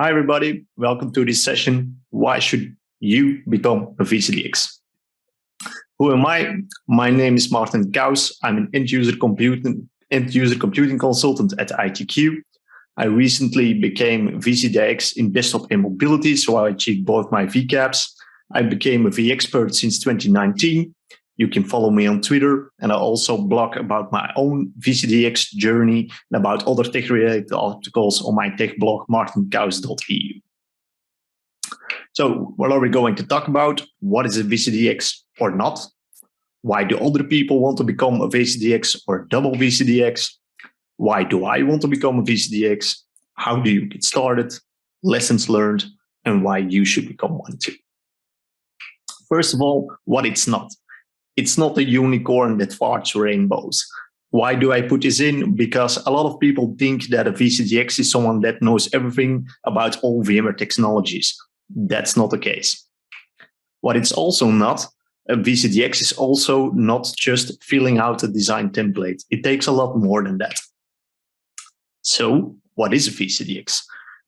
Hi, everybody. Welcome to this session. Why should you become a VCDX? Who am I? My name is Maarten Caus. I'm an end-user computing consultant at ITQ. I recently became VCDX in desktop and mobility, so I achieved both my VCAPs. I became a V-expert since 2019. You can follow me on Twitter, and I also blog about my own VCDX journey and about other tech-related articles on my tech blog, maartencaus.eu. So what are we going to talk about? What is a VCDX or not? Why do other people want to become a VCDX or double VCDX? Why do I want to become a VCDX? How do you get started? Lessons learned, and why you should become one too. First of all, what it's not. It's not a unicorn that farts rainbows. Why do I put this in? Because a lot of people think that a VCDX is someone that knows everything about all VMware technologies. That's not the case. What it's also not, a VCDX is also not just filling out a design template. It takes a lot more than that. So, what is a VCDX?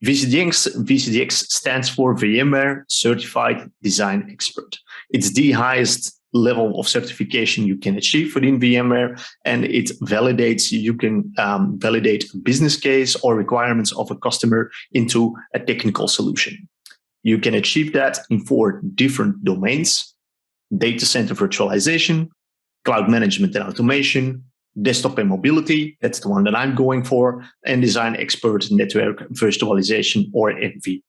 VCDX stands for VMware Certified Design Expert. It's the highest level of certification you can achieve within VMware, and it validates, you can validate a business case or requirements of a customer into a technical solution. You can achieve that in 4 different domains: data center virtualization, cloud management and automation, desktop and mobility, that's the one that I'm going for, and design expert network virtualization, or NV.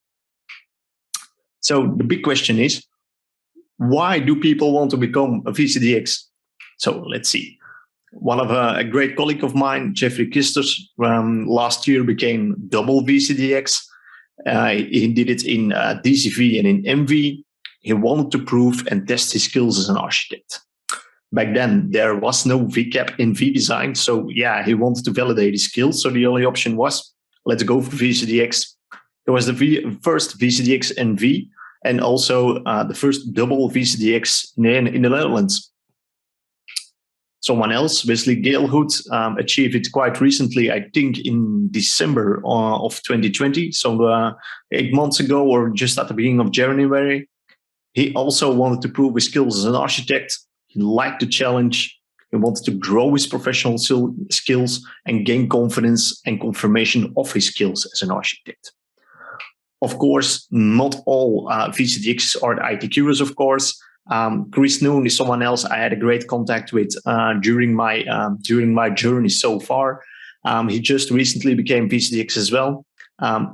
So the big question is, why do people want to become a VCDX? So let's see. One of a great colleague of mine, Jeffrey Kisters, last year became double VCDX. He did it in DCV and in MV. He wanted to prove and test his skills as an architect. Back then, there was no VCAP in vDesign. So yeah, he wanted to validate his skills. So the only option was, let's go for VCDX. It was the first VCDX NV, and also the first double VCDX in the Netherlands. Someone else, Wesley Galehood, achieved it quite recently, I think in December of 2020, so 8 months ago, or just at the beginning of January. He also wanted to prove his skills as an architect. He liked the challenge. He wanted to grow his professional skills and gain confidence and confirmation of his skills as an architect. Of course, not all VCDXs are ITQers, of course. Chris Noon is someone else I had a great contact with during my journey so far. He just recently became VCDX as well.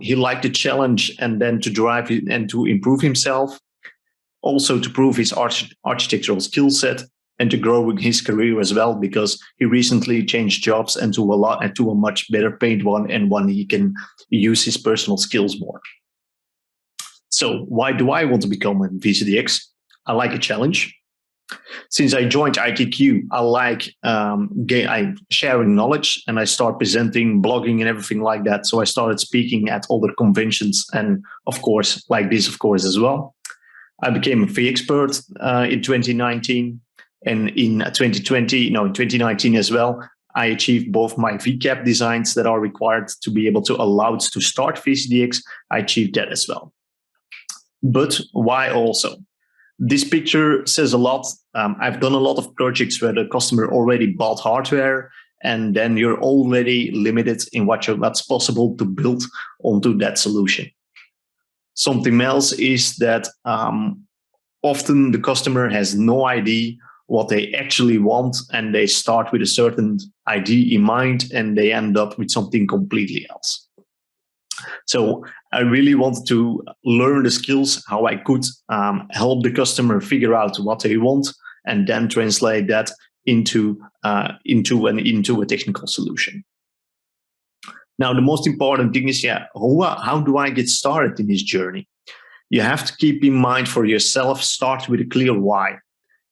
He liked the challenge and then to drive it and to improve himself. Also to prove his architectural skill set and to grow his career as well, because he recently changed jobs and to a much better paid one, and one he can use his personal skills more. So why do I want to become a VCDX? I like a challenge. Since I joined ITQ, I like sharing knowledge, and I start presenting, blogging, and everything like that. So I started speaking at other conventions, and of course, like this, of course, as well. I became a V-expert in 2019, and in 2019 as well, I achieved both my VCAP designs that are required to be able to allow it to start VCDX. I achieved that as well. But why also? This picture says a lot. I've done a lot of projects where the customer already bought hardware, and then you're already limited in what's possible to build onto that solution. Something else is that often the customer has no idea what they actually want, and they start with a certain idea in mind, and they end up with something completely else. So I really wanted to learn the skills, how I could help the customer figure out what they want, and then translate that into a technical solution. Now, the most important thing is, how do I get started in this journey? You have to keep in mind for yourself, start with a clear why.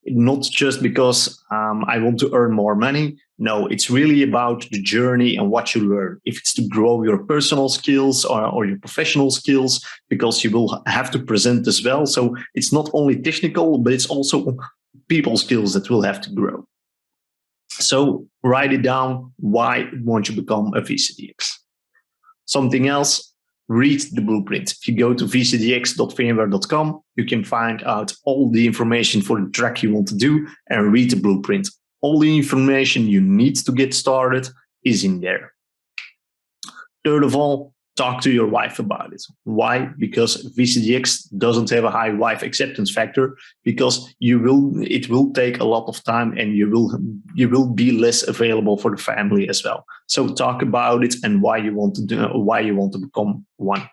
Not just because I want to earn more money. No, it's really about the journey and what you learn. If it's to grow your personal skills or your professional skills, because you will have to present as well. So it's not only technical, but it's also people skills that will have to grow. So write it down. Why won't you become a VCDX? Something else, read the blueprint. If you go to vcdx.vmware.com, you can find out all the information for the track you want to do and read the blueprint. All the information you need to get started is in there. Third of all, talk to your wife about it. Why? Because VCDX doesn't have a high wife acceptance factor, because it will take a lot of time and you will be less available for the family as well. So talk about it and why you want to become one.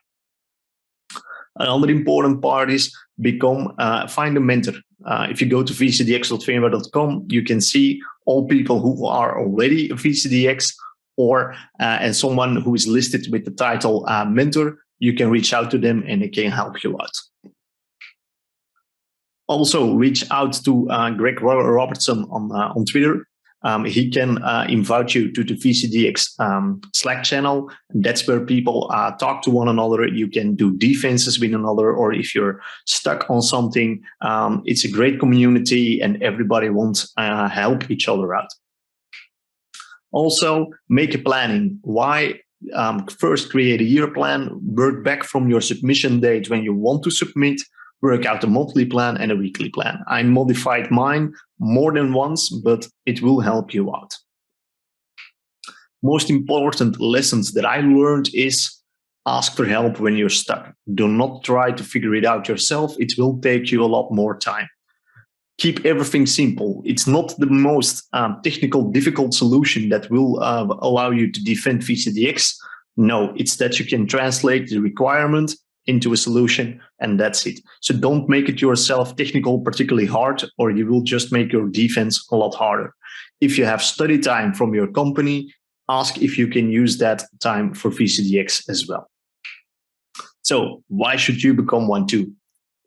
Another important part is find a mentor. If you go to vcdx.vmware.com, you can see all people who are already a VCDX and someone who is listed with the title mentor. You can reach out to them and they can help you out. Also, reach out to Greg Robertson on Twitter. He can invite you to the VCDX Slack channel. And that's where people talk to one another. You can do defenses with another, or if you're stuck on something, it's a great community and everybody wants to help each other out. Also, make a planning. Why? First, create a year plan, work back from your submission date when you want to submit, work out a monthly plan and a weekly plan. I modified mine more than once, but it will help you out. Most important lessons that I learned is ask for help when you're stuck. Do not try to figure it out yourself. It will take you a lot more time. Keep everything simple. It's not the most technical, difficult solution that will allow you to defend VCDX. No, it's that you can translate the requirement into a solution, and that's it. So don't make it yourself technical, particularly hard, or you will just make your defense a lot harder. If you have study time from your company, ask if you can use that time for VCDX as well. So why should you become one too?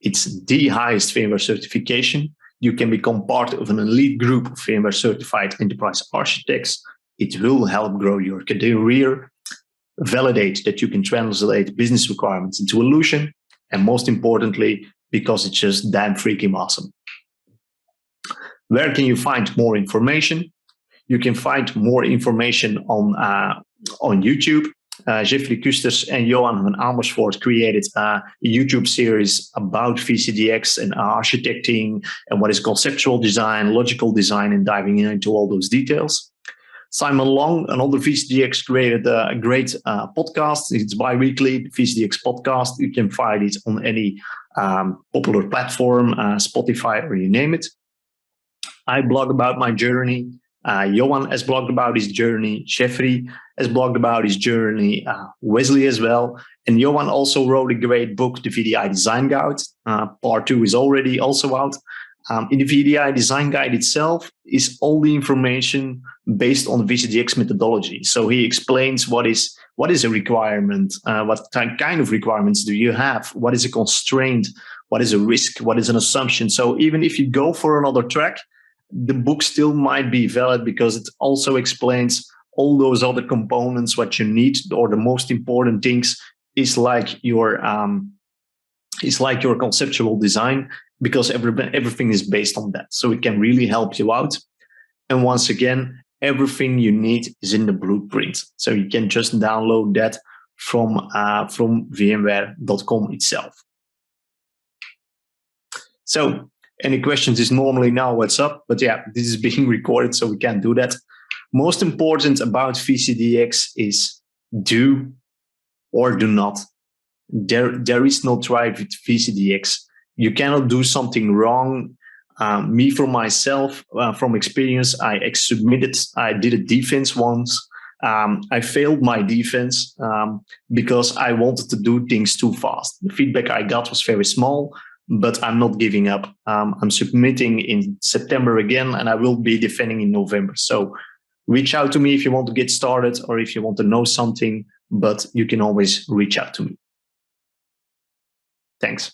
It's the highest VMware certification. You can become part of an elite group of VMware certified enterprise architects. It will help grow your career, validate that you can translate business requirements into a solution, and most importantly, because it's just damn freaking awesome. Where can you find more information? You can find more information on YouTube. Jeffrey Kusters and Johan van Amersfoort created a YouTube series about VCDX and architecting and what is conceptual design, logical design, and diving into all those details. Simon Long, another VCDX, created a great podcast. It's bi-weekly, VCDX podcast. You can find it on any popular platform, Spotify, or you name it. I blog about my journey. Johan has blogged about his journey. Jeffrey has blogged about his journey. Wesley as well. And Johan also wrote a great book, the VDI Design Guide. Part 2 is already also out. In the VDI Design Guide itself is all the information based on the VCDX methodology. So he explains what is a requirement, what kind of requirements do you have, what is a constraint, what is a risk, what is an assumption. So even if you go for another track, the book still might be valid because it also explains all those other components, what you need, or the most important things is like your conceptual design, because everything is based on that. So it can really help you out. And once again, everything you need is in the blueprint. So you can just download that from vmware.com itself. So any questions is normally now what's up, but yeah, this is being recorded, so we can't do that. Most important about VCDX is do or do not. There is no try with VCDX. You cannot do something wrong. Me, for myself, from experience, I did a defense once. I failed my defense because I wanted to do things too fast. The feedback I got was very small, but I'm not giving up. I'm submitting in September again, and I will be defending in November. So reach out to me if you want to get started or if you want to know something, but you can always reach out to me. Thanks.